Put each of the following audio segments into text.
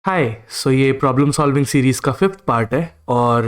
हाय। सो ये problem solving series का fifth part है और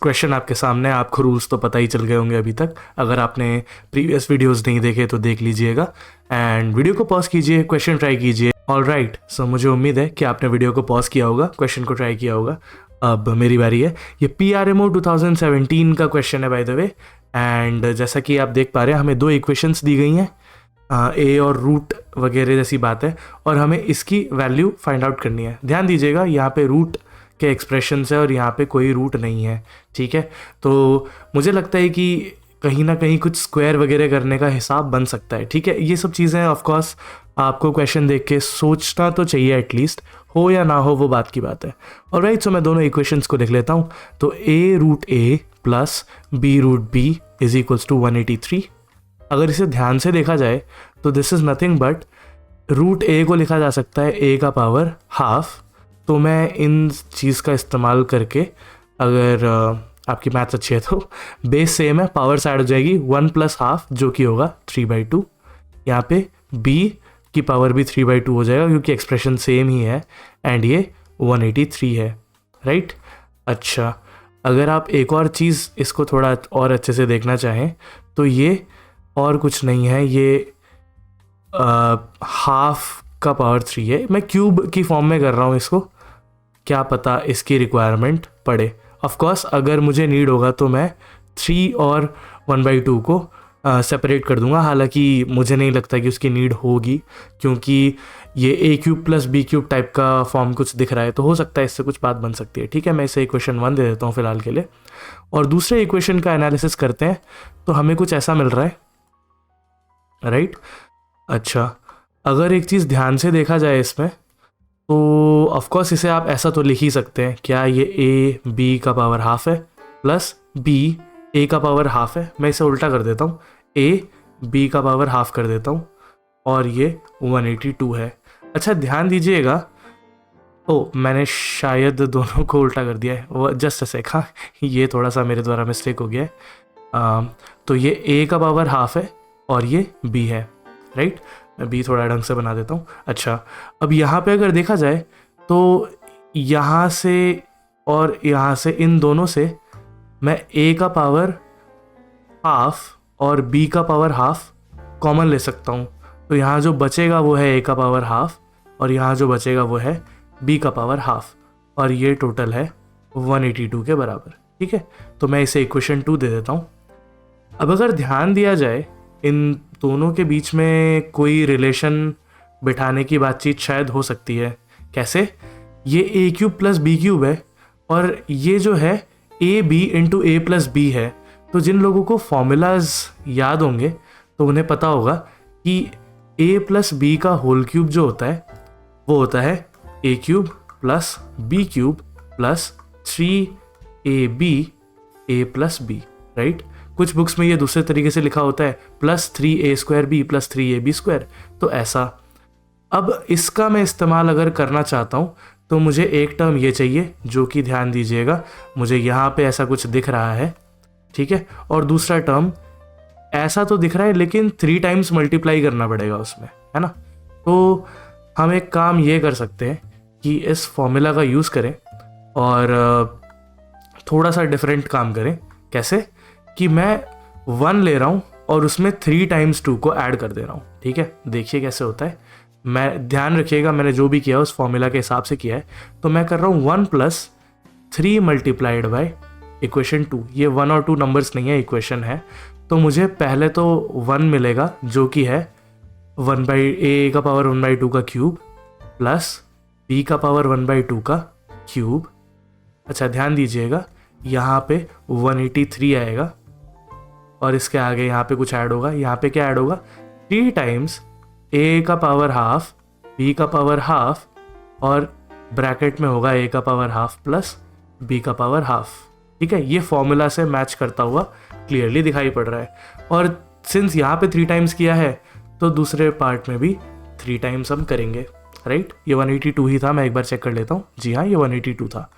क्वेश्चन आपके सामने है। आपको रूल्स तो पता ही चल गए होंगे अभी तक। अगर आपने प्रीवियस वीडियोस नहीं देखे तो देख लीजिएगा एंड वीडियो को पॉज कीजिए, क्वेश्चन ट्राई कीजिए। ऑल राइट, सो मुझे उम्मीद है कि आपने वीडियो को पॉज किया होगा, क्वेश्चन को ट्राई किया होगा। अब मेरी बारी है। ये PRMO 2017 का क्वेश्चन है बाय द वे। एंड जैसा कि आप देख पा रहे हैं, हमें दो इक्वेशंस दी गई हैं, ए और रूट वगैरह जैसी बात है, और हमें इसकी वैल्यू फाइंड आउट करनी है। ध्यान दीजिएगा, यहाँ पे रूट के एक्सप्रेशंस है और यहाँ पे कोई रूट नहीं है, ठीक है। तो मुझे लगता है कि कहीं ना कहीं कुछ स्क्वायर वगैरह करने का हिसाब बन सकता है, ठीक है। ये सब चीज़ें ऑफ कोर्स आपको क्वेश्चन देख के सोचना तो चाहिए, एटलीस्ट हो या ना हो वो बात की बात है। और राइट, सो मैं दोनों इक्वेशंस को लिख लेता हूँ। तो a root a plus b root b is equals to 183। अगर इसे ध्यान से देखा जाए तो this is nothing but root A को लिखा जा सकता है a का पावर हाफ। तो मैं इन चीज़ का इस्तेमाल करके, अगर आपकी मैथ्स अच्छी है तो बेस सेम है, पावर साइड हो जाएगी 1 प्लस हाफ जो कि होगा 3/2। यहाँ पे b की पावर भी 3/2 हो जाएगा क्योंकि एक्सप्रेशन सेम ही है एंड ये 183 है, राइट। अच्छा, अगर आप एक और चीज़ इसको थोड़ा और अच्छे से देखना चाहें तो ये और कुछ नहीं है, ये हाफ का पावर 3 है। मैं क्यूब की फॉर्म में कर रहा हूँ इसको, क्या पता इसकी रिक्वायरमेंट पड़े। ऑफ कोर्स अगर मुझे नीड होगा तो मैं 3 और 1/2 को सेपरेट कर दूंगा, हालांकि मुझे नहीं लगता कि उसकी नीड होगी क्योंकि ये a³ प्लस b³ टाइप का फॉर्म कुछ दिख रहा है, तो हो सकता है इससे कुछ बात बन सकती है, ठीक है। मैं इसे इक्वेशन 1 दे देता हूँ फिलहाल के लिए, और दूसरे इक्वेशन का एनालिसिस करते हैं। तो हमें कुछ ऐसा मिल रहा है, राइट। अच्छा, अगर एक चीज़ ध्यान से देखा जाए इसमें तो ऑफ कोर्स इसे आप ऐसा तो लिख ही सकते हैं, क्या ये a b का पावर हाफ है प्लस b a का पावर हाफ है। मैं इसे उल्टा कर देता हूँ, a b का पावर हाफ कर देता हूँ और ये 182 है। अच्छा ध्यान दीजिएगा, ओ मैंने शायद दोनों को उल्टा कर दिया है, वो जस्ट अ सेक, हाँ ये थोड़ा सा मेरे द्वारा मिस्टेक हो गया है। तो ये a का पावर हाफ है और ये b है, राइट। मैं b थोड़ा ढंग से बना देता हूँ। अच्छा, अब यहाँ पे अगर देखा जाए तो यहाँ से और यहाँ से, इन दोनों से मैं a का पावर हाफ और b का पावर हाफ कॉमन ले सकता हूँ। तो यहाँ जो बचेगा वो है a का पावर हाफ और यहाँ जो बचेगा वो है b का पावर हाफ, और ये टोटल है 182 के बराबर, ठीक है। तो मैं इसे इक्वेशन 2 दे देता हूँ। अब अगर ध्यान दिया जाए इन दोनों के बीच में कोई रिलेशन बिठाने की बातचीत शायद हो सकती है। कैसे? ये a³ प्लस b³ है और ये जो है ab into a plus b है। तो जिन लोगों को फॉर्मूलाज याद होंगे तो उन्हें पता होगा कि a प्लस b का होल क्यूब जो होता है वो होता है a³ plus b³ plus 3ab a plus b, right. कुछ बुक्स में ये दूसरे तरीके से लिखा होता है प्लस 3a² प्लस 3ab²। तो ऐसा, अब इसका मैं इस्तेमाल अगर करना चाहता हूँ तो मुझे एक टर्म ये चाहिए जो कि ध्यान दीजिएगा मुझे यहाँ पे ऐसा कुछ दिख रहा है, ठीक है। और दूसरा टर्म ऐसा तो दिख रहा है लेकिन 3 टाइम्स मल्टीप्लाई करना पड़ेगा उसमें, है ना। तो हम एक काम ये कर सकते हैं कि इस फॉर्मूला का यूज़ करें और थोड़ा सा डिफरेंट काम करें। कैसे? कि मैं 1 ले रहा हूँ और उसमें 3 टाइम्स 2 को ऐड कर दे रहा हूँ, ठीक है। देखिए कैसे होता है। मैं ध्यान रखिएगा, मैंने जो भी किया उस फॉर्मूला के हिसाब से किया है। तो मैं कर रहा हूँ 1 प्लस 3 मल्टीप्लाइड बाय इक्वेशन 2। ये 1 और 2 नंबर्स नहीं है, इक्वेशन है। तो मुझे पहले तो 1 मिलेगा जो कि है 1/a का पावर 1/2 का क्यूब प्लस b का पावर 1/2 का क्यूब। अच्छा ध्यान दीजिएगा, यहाँ पे 183 आएगा और इसके आगे यहाँ पे कुछ ऐड होगा। यहाँ पे क्या ऐड होगा? 3 टाइम्स a का पावर हाफ, b का पावर हाफ और ब्रैकेट में होगा a का पावर हाफ प्लस b का पावर हाफ, ठीक है। ये फॉर्मूला से मैच करता हुआ क्लियरली दिखाई पड़ रहा है। और सिंस यहाँ पे 3 टाइम्स किया है तो दूसरे पार्ट में भी 3 टाइम्स हम करेंगे, राइट। ये 182 ही था, मैं एक बार चेक कर लेता हूँ। जी हाँ, ये 182 था,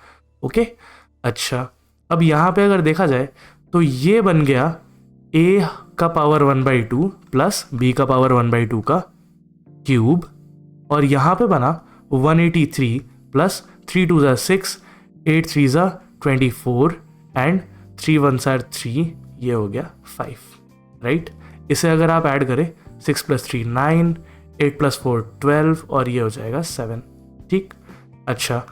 ओके। अच्छा, अब यहाँ पे अगर देखा जाए तो ये बन गया a का पावर 1/2 प्लस b का पावर 1/2 का क्यूब, और यहाँ पे बना 183 प्लस 3 2 ज़ा 6, 8 3 ज़ा 24 एंड 3 1 ज़ा 3, ये हो गया 5, राइट। इसे अगर आप ऐड करें 6 + 3 9, 8 + 4 12 और ये हो जाएगा 7, ठीक। अच्छा,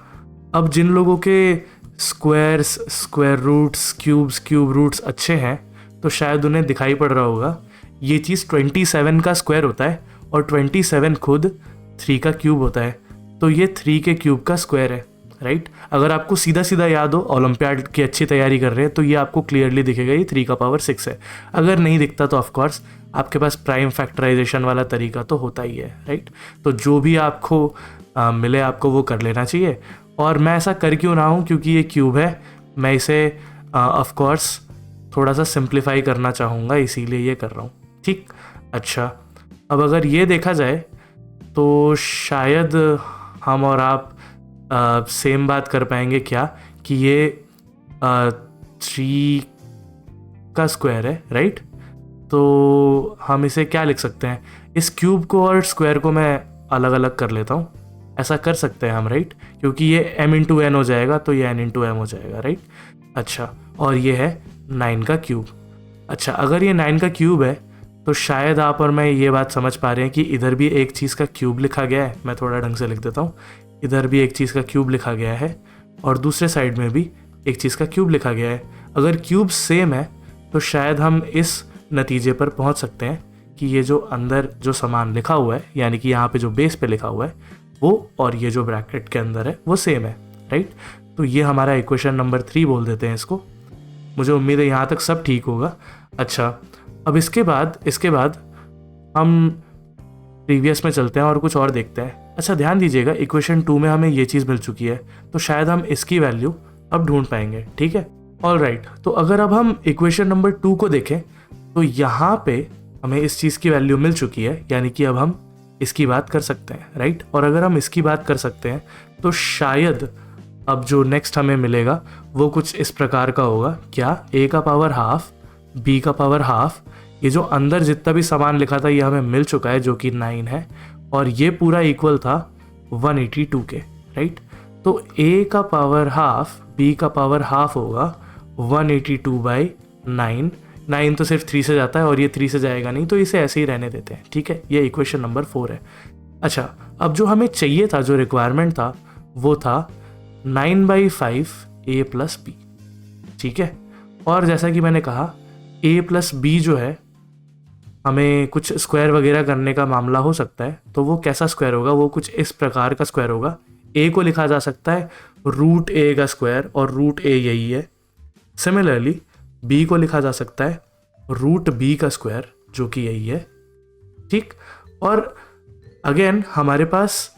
अब जिन लोगों के squares, square roots, cubes, cube roots अच्छे हैं तो शायद उन्हें दिखाई पड़ रहा होगा ये चीज़ 27 का स्क्वायर होता है और 27 खुद 3 का क्यूब होता है, तो ये 3 के क्यूब का स्क्वायर है, राइट। अगर आपको सीधा सीधा याद हो, ओलंपियाड की अच्छी तैयारी कर रहे हैं तो ये आपको क्लियरली दिखेगा ये 3 का पावर 6 है। अगर नहीं दिखता तो ऑफकोर्स आपके पास प्राइम फैक्टराइजेशन वाला तरीका तो होता ही है, राइट। तो जो भी आपको मिले आपको वो कर लेना चाहिए। और मैं ऐसा कर क्यों रहा हूँ, क्योंकि ये क्यूब है, मैं इसे ऑफकोर्स थोड़ा सा सिंप्लीफाई करना चाहूँगा, इसीलिए ये कर रहा हूँ, ठीक। अच्छा, अब अगर ये देखा जाए तो शायद हम और आप सेम बात कर पाएंगे क्या, कि ये 3 का स्क्वायर है, राइट। तो हम इसे क्या लिख सकते हैं, इस क्यूब को और स्क्वायर को मैं अलग अलग कर लेता हूँ, ऐसा कर सकते हैं हम, राइट, क्योंकि ये m × n हो जाएगा तो ये n × m हो जाएगा, राइट। अच्छा, और ये है 9 का क्यूब। अच्छा, अगर ये 9 का क्यूब है तो शायद आप और मैं ये बात समझ पा रहे हैं कि इधर भी एक चीज़ का क्यूब लिखा गया है। मैं थोड़ा ढंग से लिख देता हूँ, इधर भी एक चीज़ का क्यूब लिखा गया है और दूसरे साइड में भी एक चीज़ का क्यूब लिखा गया है। अगर क्यूब सेम है तो शायद हम इस नतीजे पर पहुँच सकते हैं कि ये जो अंदर जो सामान लिखा हुआ है, यानी कि यहाँ पे जो बेस पे लिखा हुआ है वो, और ये जो ब्रैकेट के अंदर है वो सेम है, राइट। तो ये हमारा इक्वेशन नंबर 3 बोल देते हैं इसको। मुझे उम्मीद है यहाँ तक सब ठीक होगा। अच्छा, अब इसके बाद हम प्रीवियस में चलते हैं और कुछ और देखते हैं। अच्छा, ध्यान दीजिएगा, इक्वेशन 2 में हमें ये चीज़ मिल चुकी है, तो शायद हम इसकी वैल्यू अब ढूंढ पाएंगे, ठीक है। ऑल राइट, तो अगर अब हम इक्वेशन नंबर 2 को देखें तो यहाँ पे हमें इस चीज़ की वैल्यू मिल चुकी है, यानी कि अब हम इसकी बात कर सकते हैं, राइट। और अगर हम इसकी बात कर सकते हैं तो शायद अब जो नेक्स्ट हमें मिलेगा वो कुछ इस प्रकार का होगा, क्या, a का पावर हाफ, b का पावर हाफ, ये जो अंदर जितना भी सामान लिखा था ये हमें मिल चुका है जो कि 9 है, और ये पूरा इक्वल था 182 के, राइट। तो a का पावर हाफ, b का पावर हाफ होगा 182/9। 9 तो सिर्फ 3 से जाता है और ये 3 से जाएगा नहीं, तो इसे ऐसे ही रहने देते हैं, ठीक है। ये इक्वेशन नंबर 4 है। अच्छा, अब जो हमें चाहिए था, जो रिक्वायरमेंट था, वो था 9/5 a + b, ठीक है। और जैसा कि मैंने कहा a + b जो है, हमें कुछ स्क्वायर वगैरह करने का मामला हो सकता है, तो वो कैसा स्क्वायर होगा, वो कुछ इस प्रकार का स्क्वायर होगा। a को लिखा जा सकता है √a का स्क्वायर, और √a यही है। सिमिलरली b को लिखा जा सकता है √b का स्क्वायर, जो कि यही है, ठीक। और अगेन हमारे पास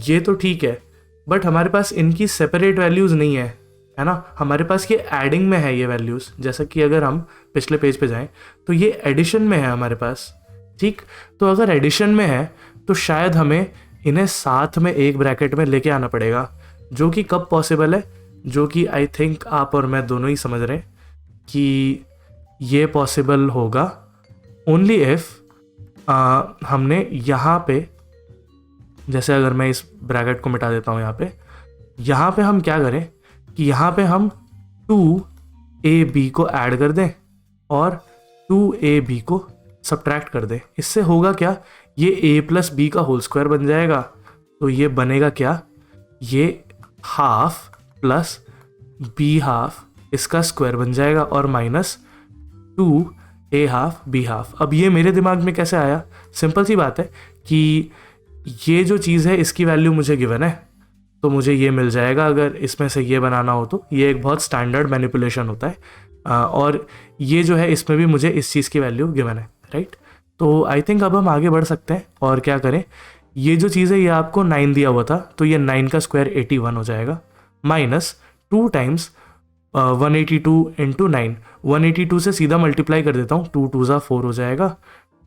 ये तो ठीक है, बट हमारे पास इनकी सेपरेट वैल्यूज़ नहीं है ना, हमारे पास ये एडिंग में है ये वैल्यूज़। जैसा कि अगर हम पिछले पेज पे जाएं तो ये एडिशन में है हमारे पास, ठीक। तो अगर एडिशन में है तो शायद हमें इन्हें साथ में एक ब्रैकेट में लेके आना पड़ेगा, जो कि कब पॉसिबल है, जो कि आई थिंक आप और मैं दोनों ही समझ रहे हैं कि ये पॉसिबल होगा ओनली इफ हमने यहाँ पे, जैसे अगर मैं इस ब्रैकेट को मिटा देता हूँ, यहाँ पे हम क्या करें कि यहाँ पे हम 2ab को ऐड कर दें और 2ab को सब्ट्रैक्ट कर दें। इससे होगा क्या, ये a + b का होल स्क्वायर बन जाएगा। तो ये बनेगा क्या, ये हाफ प्लस b हाफ इसका स्क्वायर बन जाएगा, और minus 2a half b half. अब ये मेरे दिमाग में कैसे आया, सिंपल सी बात है कि ये जो चीज़ है इसकी वैल्यू मुझे गिवन है, तो मुझे ये मिल जाएगा। अगर इसमें से ये बनाना हो तो ये एक बहुत स्टैंडर्ड मैनिपुलेशन होता है, और ये जो है इसमें भी मुझे इस चीज़ की वैल्यू गिवन है, राइट। तो आई थिंक अब हम आगे बढ़ सकते हैं और क्या करें, ये जो चीज़ है ये आपको 9 दिया हुआ था, तो ये 9 का स्क्वायर 81 हो जाएगा, माइनस 2 टाइम्स 182 × 9। 182 से सीधा मल्टीप्लाई कर देता हूँ, 2 2 ज़ा 4 हो जाएगा,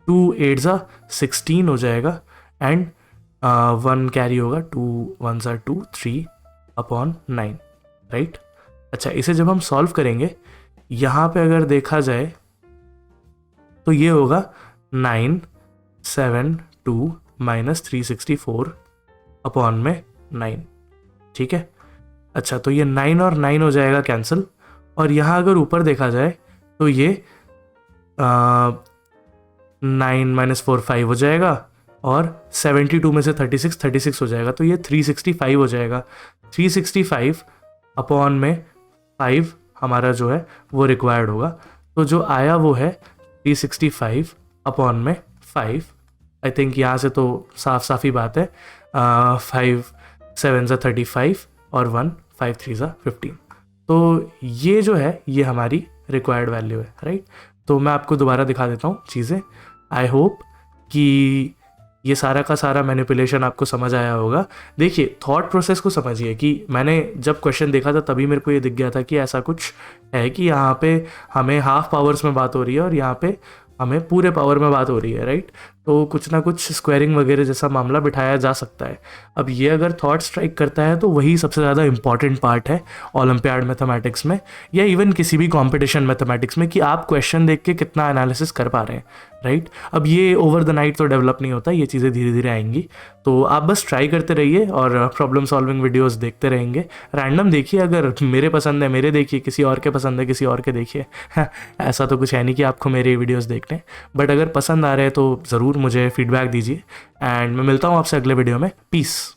2 8 ज़ा 16 हो जाएगा, एंड 1 कैरी होगा, 2 1 ज़ा 2 3/9, राइट। अच्छा, इसे जब हम सॉल्व करेंगे, यहाँ पे अगर देखा जाए तो ये होगा 972 - 364/9, ठीक है। अच्छा, तो ये 9 और 9 हो जाएगा कैंसिल, और यहाँ अगर ऊपर देखा जाए तो ये 9 माइनस 4 5 हो जाएगा, और 72 में से 36 हो जाएगा, तो ये 365 हो जाएगा। 365 अपॉन में 5 हमारा जो है वो रिक्वायर्ड होगा। तो जो आया वो है 365 अपॉन में 5। आई थिंक यहाँ से तो साफ साफ ही बात है, 5 7 35 और 1 5 3 15। तो ये जो है ये हमारी रिक्वायर्ड वैल्यू है, राइट। तो मैं आपको दोबारा दिखा देता हूँ चीज़ें। आई होप कि ये सारा का सारा मैनिपुलेशन आपको समझ आया होगा। देखिए, थॉट प्रोसेस को समझिए कि मैंने जब क्वेश्चन देखा था तभी मेरे को ये दिख गया था कि ऐसा कुछ है कि यहाँ पे हमें हाफ पावर्स में बात हो रही है और यहाँ पे हमें पूरे पावर में बात हो रही है, राइट। तो कुछ ना कुछ स्क्वायरिंग वगैरह जैसा मामला बिठाया जा सकता है। अब ये अगर थॉट स्ट्राइक करता है तो वही सबसे ज़्यादा इंपॉर्टेंट पार्ट है ओलंपियाड मैथमेटिक्स में, या इवन किसी भी कंपटीशन मैथमेटिक्स में, कि आप क्वेश्चन देख के कितना एनालिसिस कर पा रहे हैं, राइट। अब ये ओवर द नाइट तो डेवलप नहीं होता, ये चीज़ें धीरे धीरे आएंगी। तो आप बस ट्राई करते रहिए और प्रॉब्लम सॉल्विंग वीडियोस देखते रहेंगे। रैंडम देखिए, अगर मेरे पसंद है मेरे देखिए, किसी और के पसंद है किसी और के देखिए। ऐसा तो कुछ है नहीं कि आपको मेरे वीडियोस देखने, बट अगर पसंद आ रहे हैं तो ज़रूर मुझे फीडबैक दीजिए। एंड मैं मिलता हूँ आपसे अगले वीडियो में। पीस।